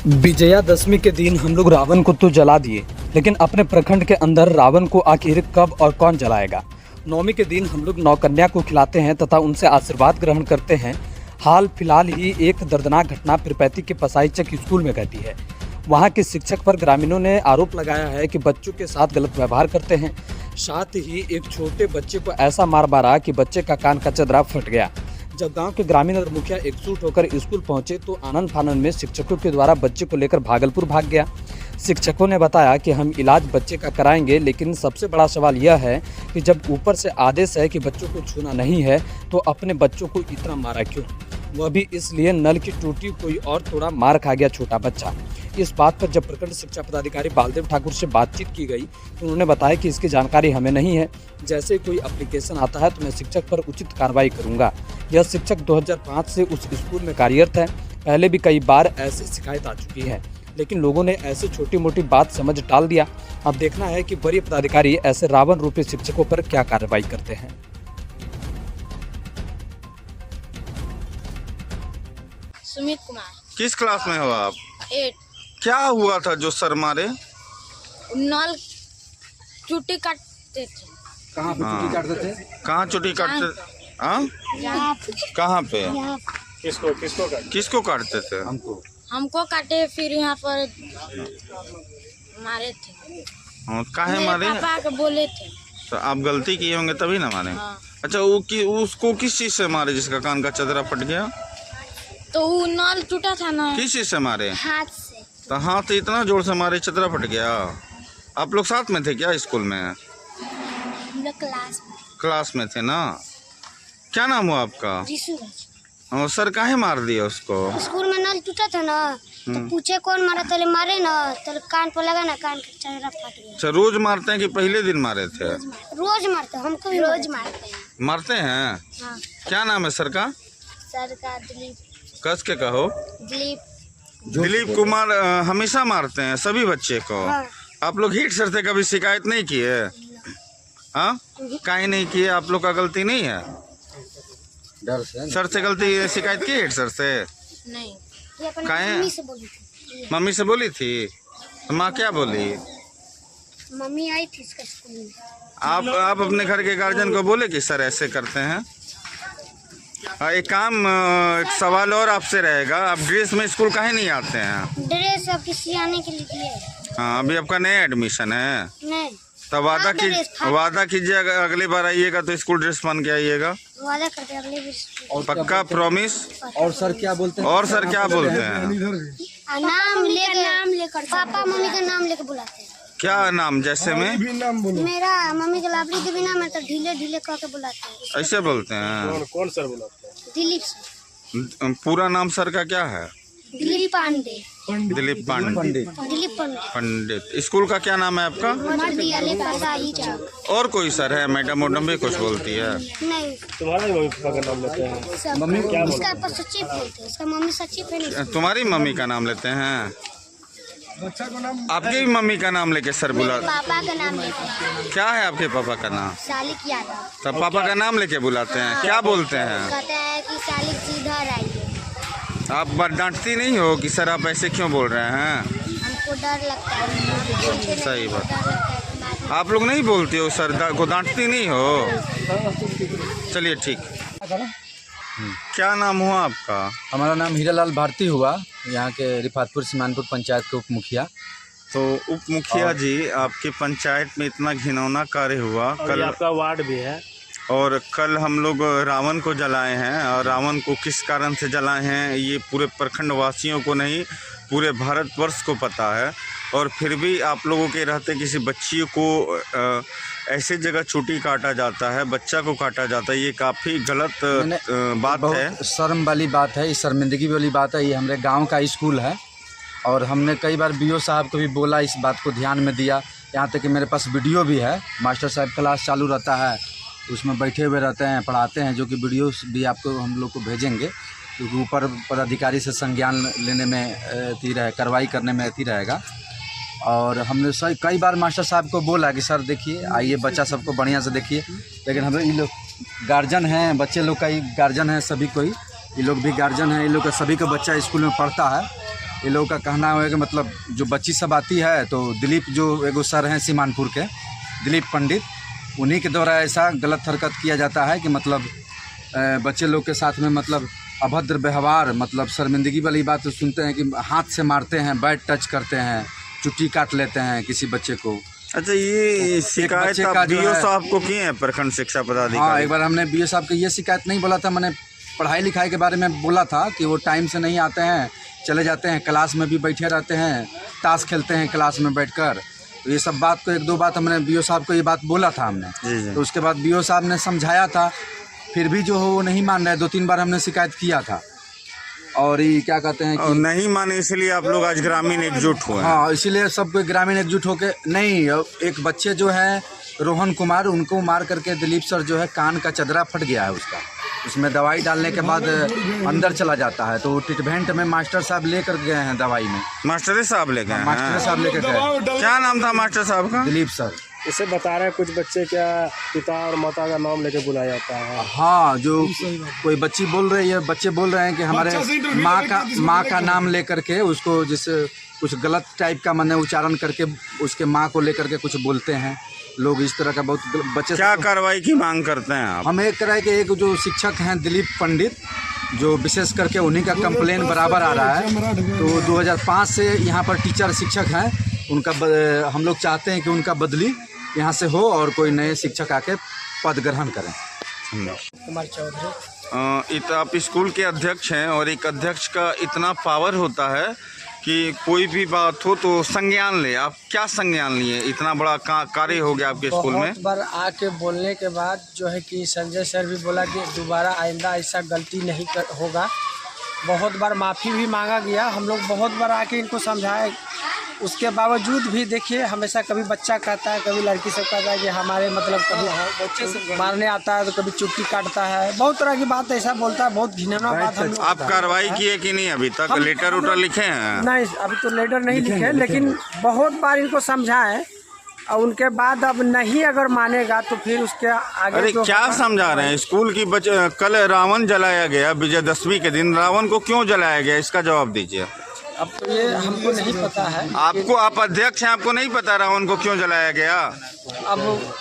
विजयादशमी के दिन हम लोग रावण को तो जला दिए, लेकिन अपने प्रखंड के अंदर रावण को आखिर कब और कौन जलाएगा। नवमी के दिन हम लोग नौकन्या को खिलाते हैं तथा उनसे आशीर्वाद ग्रहण करते हैं। हाल फिलहाल ही एक दर्दनाक घटना पीरपैंती के पसाईचक स्कूल में घटी है। वहां के शिक्षक पर ग्रामीणों ने आरोप लगाया है कि बच्चों के साथ गलत व्यवहार करते हैं। साथ ही एक छोटे बच्चे को ऐसा मार मारा कि बच्चे का कान का चदरा फट गया। जब गांव के ग्रामीण और मुखिया एकजुट होकर स्कूल पहुंचे तो आनंद फानन में शिक्षकों के द्वारा बच्चे को लेकर भागलपुर भाग गया। शिक्षकों ने बताया कि हम इलाज बच्चे का कराएंगे, लेकिन सबसे बड़ा सवाल यह है कि जब ऊपर से आदेश है कि बच्चों को छूना नहीं है तो अपने बच्चों को इतना मारा क्यों, वह भी इसलिए नल की टूटी कोई और थोड़ा मार खा गया छोटा बच्चा। इस बात पर जब प्रखंड शिक्षा पदाधिकारी बालदेव ठाकुर से बातचीत की गई तो उन्होंने बताया कि इसकी जानकारी हमें नहीं है, जैसे ही कोई एप्लीकेशन आता है तो मैं शिक्षक पर उचित कार्रवाई करूंगा। यह शिक्षक 2005 से उस स्कूल में कार्यरत है। पहले भी कई बार ऐसी शिकायत आ चुकी है, लेकिन लोगों ने ऐसे छोटी मोटी बात समझ टाल दिया। अब देखना है कि वरीय पदाधिकारी ऐसे रावण रूपी शिक्षकों पर क्या कार्रवाई करते हैं। सुमित कुमार। किस क्लास में हो आप? 8। क्या हुआ था जो सर मारे? नल चुट्टी काटते थे। कहाँ पे चुट्टी काटते थे? कहाँ चुटी काटते? हाँ, कहाँ पे? किसको काटते थे? हमको काटे, फिर यहाँ पर मारे थे। काहे मारे? पापा के बोले थे। तो आप गलती किए होंगे तभी ना मारे। हाँ। अच्छा, उसको किस चीज से मारे जिसका कान का चदरा फट गया? तो वो नल टूटा था ना। किस चीज से मारे? हाथ से। तो हाथ इतना जोर से मारे चदरा फट गया। आप लोग साथ में थे क्या स्कूल में? हम लोग क्लास में थे ना। क्या नाम हुआ आपका? ऋषुराज। सर काहे मार दिया उसको? स्कूल में नल टूटा था ना, तो पूछे कौन मारा, तले मारे ना, तले कान पर लगा ना, कान का चदरा फट गया। अच्छा, रोज मारते हैं कि पहले दिन मारे थे? रोज मारते, हमको भी रोज मारते हैं। मारते हैं? हाँ। क्या नाम है सर का? सर का दिलीप। कस के कहो। दिलीप कुमार हमेशा मारते हैं सभी बच्चे को। हाँ। आप लोग हेड सर से कभी शिकायत नहीं किए? हाँ, काहे नहीं किए? आप लोग का गलती नहीं है? डर से सर से गलती शिकायत की हेड सर से? नहीं, काहे? मम्मी से बोली थी। माँ क्या बोली? मम्मी आई थी इसका स्कूल में। आप अपने घर के गार्जियन को बोले कि सर ऐसे करते हैं? एक सवाल और आपसे रहेगा, आप ड्रेस में स्कूल काहे नहीं आते हैं? ड्रेस अब किसी आने के लिए। हाँ, अभी आपका नया एडमिशन है। नहीं, तो वादा कीजिए अगली बार आइएगा तो स्कूल ड्रेस पहन के आइएगा। वादा करते हैं अगले भी। पक्का प्रॉमिस? और सर क्या बोलते हैं? और सर क्या बोलते हैं? नाम लेकर पापा मम्मी का नाम लेकर बुलाते हैं। क्या नाम? जैसे में मेरा मम्मी का लाबड़ी के बिना मैं तो ढीले ढीले कह के बुलाते हैं। ऐसे बोलते हैं? कौन सर बुलाते हैं? दिलीप सर। पूरा नाम सर का क्या है? दिलीप पांडे। दिलीप पांडे। दिलीप पंडित। स्कूल का क्या नाम है आपका? और कोई सर है? मैडम भी कुछ बोलती है? नहीं, तुम्हारा मम्मी पापा का नाम लेते हैं? मम्मी क्या इसका पापा सचिव बोलते हैं, इसका मम्मी सचिव है। तुम्हारी मम्मी का नाम लेते हैं? आपकी भी मम्मी का नाम लेके सर बुला? पापा का नाम लेते हैं। क्या है आपके पापा का नाम? सालिक यादव। तब पापा का नाम लेके बुलाते हैं? क्या बोलते हैं? कहते हैं कि सालिक जी इधर आइए। आप डांटती नहीं हो कि सर आप ऐसे क्यों बोल रहे हैं? हमको डर लगता है। सही बात। आप लोग नहीं बोलते हो सर को, डांटती नहीं हो? चलिए ठीक। क्या नाम हुआ आपका? हमारा नाम हीरालाल भारती हुआ, यहाँ के रिफातपुर सीमानपुर पंचायत के उप मुखिया। तो उप मुखिया जी, आपकी पंचायत में इतना घिनौना कार्य हुआ कल। आपका वार्ड भी है। और कल हम लोग रावण को जलाए हैं, और रावण को किस कारण से जलाए हैं ये पूरे प्रखंड वासियों को नहीं, पूरे भारतवर्ष को पता है। और फिर भी आप लोगों के रहते किसी बच्ची को ऐसे जगह चोटी काटा जाता है, बच्चा को काटा जाता है, ये काफ़ी गलत बात है। शर्म वाली बात है, ये शर्मिंदगी वाली बात है। ये हमारे गांव का स्कूल है और हमने कई बार बीओ साहब को भी बोला, इस बात को ध्यान में दिया। यहाँ तक कि मेरे पास वीडियो भी है। मास्टर साहब क्लास चालू रहता है, उसमें बैठे हुए रहते हैं, पढ़ाते हैं, जो कि वीडियो भी आपको हम लोग को भेजेंगे, क्योंकि ऊपर पदाधिकारी से संज्ञान लेने में कार्रवाई करने में रहेगा। और हमने कई बार मास्टर साहब को बोला कि सर देखिए, आइए बच्चा सबको बढ़िया से देखिए, लेकिन हम ये लोग गार्जियन हैं, बच्चे लोग का ही गार्जियन है, सभी कोई ये लोग भी गार्जियन हैं, ये लोग का सभी का बच्चा स्कूल में पढ़ता है। ये लोगों का कहना है कि मतलब जो बच्ची सब आती है तो दिलीप जो एगो सर हैं सीमानपुर के, दिलीप पंडित, उन्हीं के द्वारा ऐसा गलत हरकत किया जाता है कि मतलब बच्चे लोग के साथ में मतलब अभद्र व्यवहार, मतलब शर्मिंदगी वाली बात तो सुनते हैं कि हाथ से मारते हैं, बैट टच करते हैं, चुट्टी काट लेते हैं किसी बच्चे को। अच्छा, ये शिकायत आप बीओ साहब को किए हैं, प्रखंड शिक्षा पदाधिकारी? हाँ, एक बार हमने बीओ साहब को ये शिकायत नहीं बोला था, मैंने पढ़ाई लिखाई के बारे में बोला था कि वो टाइम से नहीं आते हैं, चले जाते हैं, क्लास में भी बैठे रहते हैं, ताश खेलते हैं क्लास में बैठकर। तो ये सब बात को 1-2 बात हमने बीओ साहब को ये बात बोला था हमने। तो उसके बाद बीओ साहब ने समझाया था, फिर भी जो हो वो नहीं मान रहे। 2-3 बार हमने शिकायत किया था और ये क्या कहते हैं कि नहीं माने, इसलिए आप लोग आज ग्रामीण एकजुट हुए। हाँ, इसीलिए सब कोई ग्रामीण एकजुट होके नहीं, एक बच्चे जो है रोहन कुमार, उनको मार करके दिलीप सर जो है कान का चदरा फट गया है उसका, उसमें दवाई डालने के बाद अंदर चला जाता है। तो ट्रीटमेंट में मास्टर साहब लेकर गए हैं दवाई में। मास्टर साहब लेके गए? मास्टर साहब लेकर गए। क्या नाम था मास्टर साहब का? दिलीप सर। इसे बता रहे हैं कुछ बच्चे क्या पिता और माता का नाम लेके बुलाया जाता है। हाँ, जो कोई बच्ची बोल रही है, बच्चे बोल रहे हैं कि हमारे माँ का नाम लेकर के उसको जैसे कुछ गलत टाइप का माने उच्चारण करके उसके माँ को लेकर के कुछ बोलते हैं लोग, इस तरह का बहुत बच्चे। क्या कार्रवाई की मांग करते हैं आप? हम एक तरह के एक जो शिक्षक हैं दिलीप पंडित, जो विशेष करके उन्हीं का कंप्लेन बराबर आ रहा है। तो 2005 से यहाँ पर टीचर शिक्षक हैं, उनका हम लोग चाहते हैं कि उनका बदली यहाँ से हो और कोई नए शिक्षक आके पद ग्रहण करें। कुमार चौधरी। आप स्कूल के अध्यक्ष हैं और एक अध्यक्ष का इतना पावर होता है कि कोई भी बात हो तो संज्ञान ले। आप क्या संज्ञान लिए? इतना बड़ा कार्य हो गया आपके स्कूल में। बहुत बार आके बोलने के बाद जो है कि संजय सर भी बोला कि दोबारा आइंदा ऐसा गलती नहीं होगा। बहुत बार माफ़ी भी मांगा गया, हम लोग बहुत बार आके इनको समझाए, उसके बावजूद भी देखिए हमेशा कभी बच्चा कहता है, कभी लड़की सब कहता है कि हमारे मतलब कभी मारने आता है तो कभी चुट्टी काटता है, बहुत तरह की बात ऐसा बोलता है, बहुत घिनौना बात। हम आप कार्रवाई किए कि नहीं अभी तक? लेटर उटर लिखे हैं? नहीं, अभी तो लेटर नहीं लिखे, लेकिन बहुत बार इनको समझाएं और उनके बाद अब नहीं अगर मानेगा तो फिर उसके आगे। अरे क्या समझा रहे हैं? स्कूल की कल रावण जलाया गया, विजयदशमी के दिन रावण को क्यों जलाया गया, इसका जवाब दीजिए। अब तो ये हमको नहीं पता है। आपको, आप अध्यक्ष हैं, आपको नहीं पता रावण को क्यों जलाया गया? अब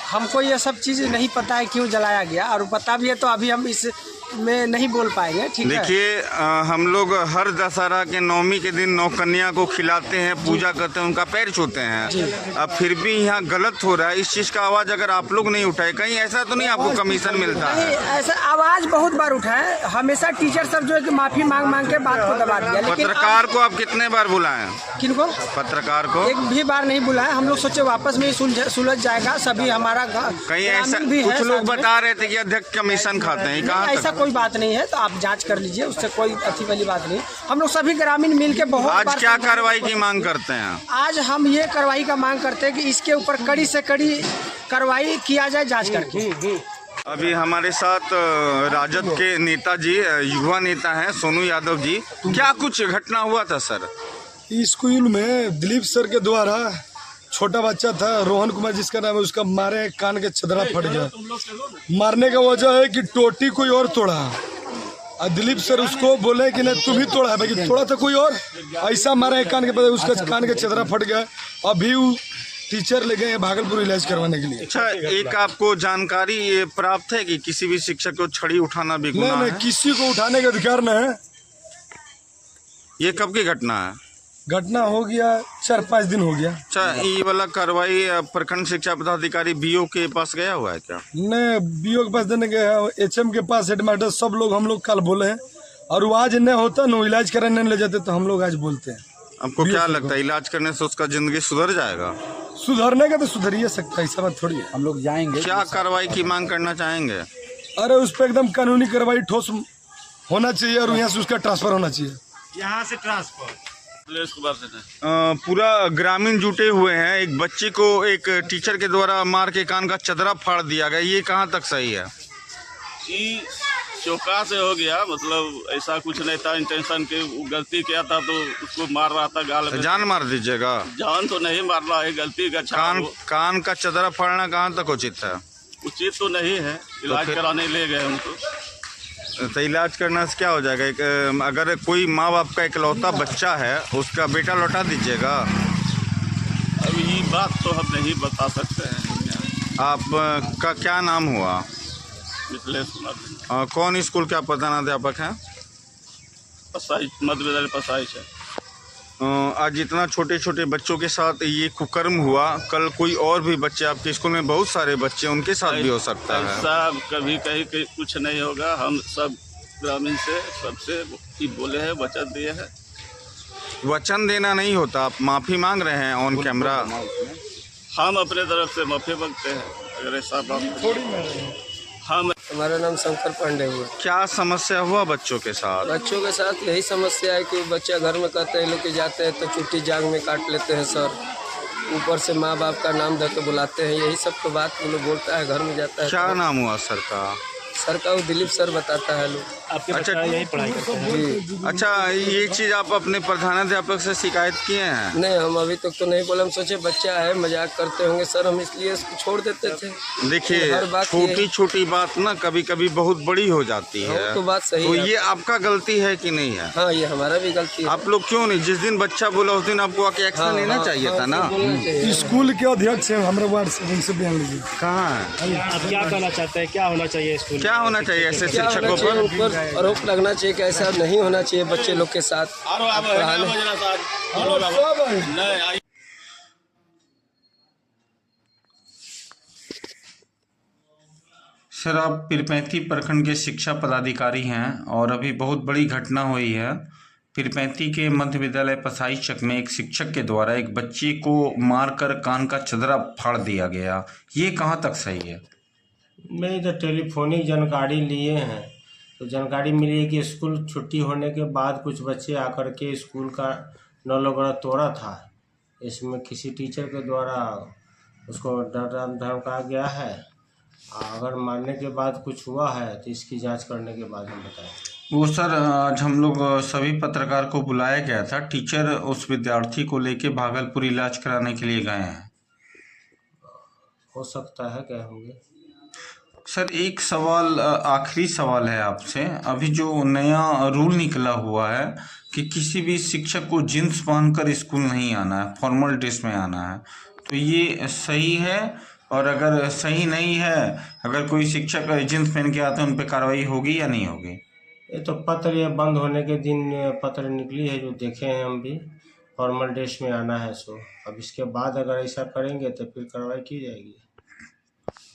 हमको ये सब चीज़ नहीं पता है क्यों जलाया गया, और पता भी है तो अभी हम इस में नहीं बोल पाएंगे। ठीक है, देखिए हम लोग हर दशहरा के 9वीं के दिन 9 कन्या को खिलाते हैं, पूजा करते हैं, उनका पैर छूते हैं। अब फिर भी यहाँ गलत हो रहा है, इस चीज़ का आवाज़ अगर आप लोग नहीं उठाए, कहीं ऐसा तो नहीं आपको कमीशन मिलता है? ऐसा आवाज़ बहुत बार उठा है, हमेशा टीचर सब जो है कि माफ़ी मांग के बात को दबा दिया। लेकिन पत्रकार को आप कितने बार बुलाएं? किनको? पत्रकार को एक भी बार नहीं बुलाया। हम लोग सोचे वापस में सुलझ जाएगा, सभी हमारा कहीं ऐसा कुछ लोग बता रहे थे कि अध्यक्ष कमीशन खाते हैं, कहाँ? ऐसा कोई बात नहीं है, तो आप जांच कर लीजिए, उससे कोई अच्छी वाली बात नहीं। हम लोग सभी ग्रामीण मिलके बहुत आज क्या कार्रवाई की मांग करते हैं? आज हम ये कार्रवाई का मांग करते हैं कि इसके ऊपर कड़ी से कड़ी कार्रवाई किया जाए, जांच करके। अभी हमारे साथ राजद के नेताजी, युवा नेता हैं सोनू यादव जी। क्या कुछ घटना हुआ था सर? स्कूल में दिलीप सर के द्वारा छोटा बच्चा था रोहन कुमार जिसका नाम है, उसका मारे कान के चदरा फट गया। मारने का वजह है कि टोटी कोई और तोड़ा, और दिलीप सर उसको बोले कि नहीं तुम ही तोड़ा है, भाई तोड़ा था कोई और, ऐसा मारा है कान के, उसका कान के चदरा फट गया। अभी वो टीचर ले गए हैं भागलपुर इलाज करवाने के लिए। अच्छा, एक आपको जानकारी ये प्राप्त है कि किसी भी शिक्षक को छड़ी उठाना भी गुनाह है? नहीं, किसी को उठाने का अधिकार न है। ये कब की घटना है? घटना हो गया 4-5 दिन हो गया। अच्छा, ये वाला कार्रवाई प्रखंड शिक्षा पदाधिकारी बीओ के पास गया हुआ है क्या? नहीं, बीओ के पास देने गया, HM के पास, हेडमास्टर सब लोग हम लोग कल बोले हैं, और वो आज नहीं होता ना, इलाज कराने ले जाते तो हम लोग आज बोलते हैं। आपको क्या लगता है इलाज करने से उसका जिंदगी सुधर जाएगा? सुधरने का तो सुधर ही सकता है, ऐसा बात थोड़ी है। हम लोग जाएंगे। क्या कार्रवाई की मांग करना चाहेंगे? अरे उस पर एकदम कानूनी कार्रवाई ठोस होना चाहिए, और यहाँ से उसका ट्रांसफर होना चाहिए। यहाँ से ट्रांसफर पूरा ग्रामीण जुटे हुए हैं। एक बच्ची को एक टीचर के द्वारा मार के कान का चदरा फाड़ दिया गया, ये कहाँ तक सही है? ये चौका से हो गया, मतलब ऐसा कुछ नहीं था, इंटेंशन के गलती किया था तो उसको मार रहा था गाल में। जान मार दीजिएगा? जान तो नहीं मार रहा है, गलती का कान का चदरा फाड़ना कहाँ तक उचित है? उचित तो नहीं है, इलाज कराने ले गए उनको। तो इलाज करने से क्या हो जाएगा? अगर कोई माँ बाप का इकलौता बच्चा है उसका बेटा लौटा दीजिएगा? अब ये बात तो हम नहीं बता सकते हैं। आपका क्या नाम हुआ? मिथिलेश कुमार, कौन स्कूल के आप प्रधानाध्यापक हैं? पसाई मध्य विद्यालय पसाई से। आज इतना छोटे छोटे बच्चों के साथ ये कुकर्म हुआ, कल कोई और भी बच्चे, आपके स्कूल में बहुत सारे बच्चे, उनके साथ भी हो सकता है। ऐसा कभी कहीं कुछ नहीं होगा। हम सब ग्रामीण से सबसे ही बोले हैं, वचन दिए हैं। वचन देना नहीं होता, आप माफ़ी मांग रहे हैं ऑन कैमरा। हम अपने तरफ से माफ़ी मांगते हैं अगर ऐसा बात हम। हमारा नाम शंकर पांडे हुआ। क्या समस्या हुआ बच्चों के साथ? बच्चों के साथ यही समस्या है कि बच्चा घर में कहते हैं लोग के जाते हैं तो छुट्टी जाग में काट लेते हैं सर, ऊपर से माँ बाप का नाम दे के बुलाते हैं, यही सब तो बात वो लोग बोलता है। घर में जाता है क्या नाम हुआ सर का? सर का वो दिलीप सर बताता है लोग। आपके अच्छा, बच्चा यही पढ़ाई करते हैं? जी अच्छा, ये चीज़ आप अपने प्रधानाध्यापक से शिकायत किए हैं? नहीं, हम अभी तक तो नहीं बोले। हम सोचे बच्चा है मजाक करते होंगे सर, हम इसलिए इसको छोड़ देते थे। देखिए, हर बात छोटी छोटी बात ना कभी कभी बहुत बड़ी हो जाती है। तो बात सही तो है। ये आपका गलती है कि नहीं है? हाँ, ये हमारा भी गलती है। आप लोग क्यों नहीं, जिस दिन बच्चा बोला उस दिन आपको आके एक्शन लेना चाहिए था ना? स्कूल के अध्यक्ष हैं हमारे वार्ड से, उनसे बयान लीजिए। कहाँ है? आप क्या कहना चाहते हैं, क्या होना चाहिए स्कूल? क्या होना चाहिए ऐसे क्या होना शिक्षकों चाहिए? पर? ऊपर आरोप लगना चाहिए कि ऐसा नहीं होना चाहिए बच्चे लोग के साथ पढ़ाने। सर, आप पीरपैंती प्रखंड के शिक्षा पदाधिकारी हैं और अभी बहुत बड़ी घटना हुई है। पीरपैंती के मध्य विद्यालय पसाई चक में एक शिक्षक के द्वारा एक बच्चे को मारकर कान का चदरा फाड़ दिया गया, ये कहाँ तक सही है? मैं इधर टेलीफोनिक जानकारी लिए हैं तो जानकारी मिली है कि स्कूल छुट्टी होने के बाद कुछ बच्चे आकर के स्कूल का नल वगैरह तोड़ा था। इसमें किसी टीचर के द्वारा उसको डर धमकाया गया है। अगर मारने के बाद कुछ हुआ है तो इसकी जांच करने के बाद हम बताएंगे। वो सर, आज हम लोग सभी पत्रकार को बुलाया गया था। टीचर उस विद्यार्थी को लेके भागलपुर इलाज कराने के लिए गए हैं। हो सकता है क्या होंगे। सर, एक सवाल, आखिरी सवाल है आपसे। अभी जो नया रूल निकला हुआ है कि किसी भी शिक्षक को जींस पहनकर स्कूल नहीं आना है, फॉर्मल ड्रेस में आना है, तो ये सही है? और अगर सही नहीं है, अगर कोई शिक्षक जींस पहन के आते हैं उन पर कार्रवाई होगी या नहीं होगी? ये तो पत्र ये बंद होने के दिन पत्र निकली है जो देखे हैं हम भी, फॉर्मल ड्रेस में आना है। सो अब इसके बाद अगर ऐसा करेंगे तो फिर कार्रवाई की जाएगी।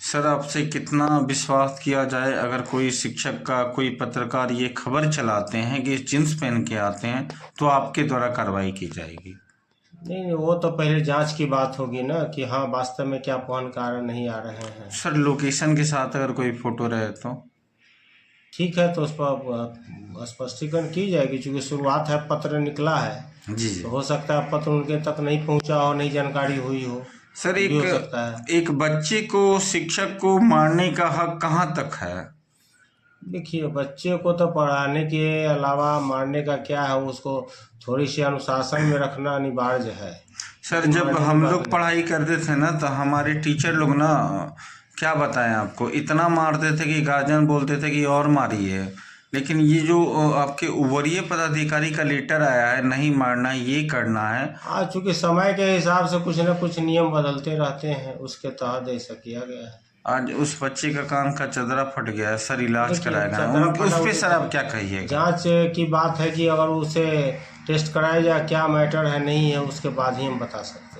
सर, आपसे कितना विश्वास किया जाए, अगर कोई शिक्षक का कोई पत्रकार ये खबर चलाते हैं कि जींस पहन के आते हैं तो आपके द्वारा कार्रवाई की जाएगी? नहीं, वो तो पहले जांच की बात होगी ना कि हाँ वास्तव में क्या पहन कारण नहीं आ रहे हैं। सर, लोकेशन के साथ अगर कोई फोटो रहे तो ठीक है, तो उस पर स्पष्टीकरण की जाएगी। चूँकि शुरुआत है, पत्र निकला है जी। तो हो सकता है पत्र उनके तक नहीं पहुंचा हो, नहीं जानकारी हुई हो। सर, भी हो सकता है। एक बच्चे को, शिक्षक को मारने का हक कहाँ तक है? देखिए, बच्चे को तो पढ़ाने के अलावा मारने का क्या है, उसको थोड़ी सी अनुशासन में रखना अनिवार्य है। सर, जब हम लोग पढ़ाई करते थे ना तो हमारे टीचर लोग ना, क्या बताएं आपको, इतना मारते थे कि गार्जियन बोलते थे कि और मारिए। लेकिन ये जो आपके वरीय पदाधिकारी का लेटर आया है, नहीं मारना, ये करना है, आज चूँकि समय के हिसाब से कुछ न कुछ नियम बदलते रहते हैं, उसके तहत ऐसा किया गया है। आज उस बच्चे का कान का चदरा फट गया है सर, इलाज कराएगा। चदरा उस पे सर आप क्या कहिएगा? जांच की बात है कि अगर उसे टेस्ट कराया जाए क्या मैटर है नहीं है, उसके बाद ही हम बता सकते हैं।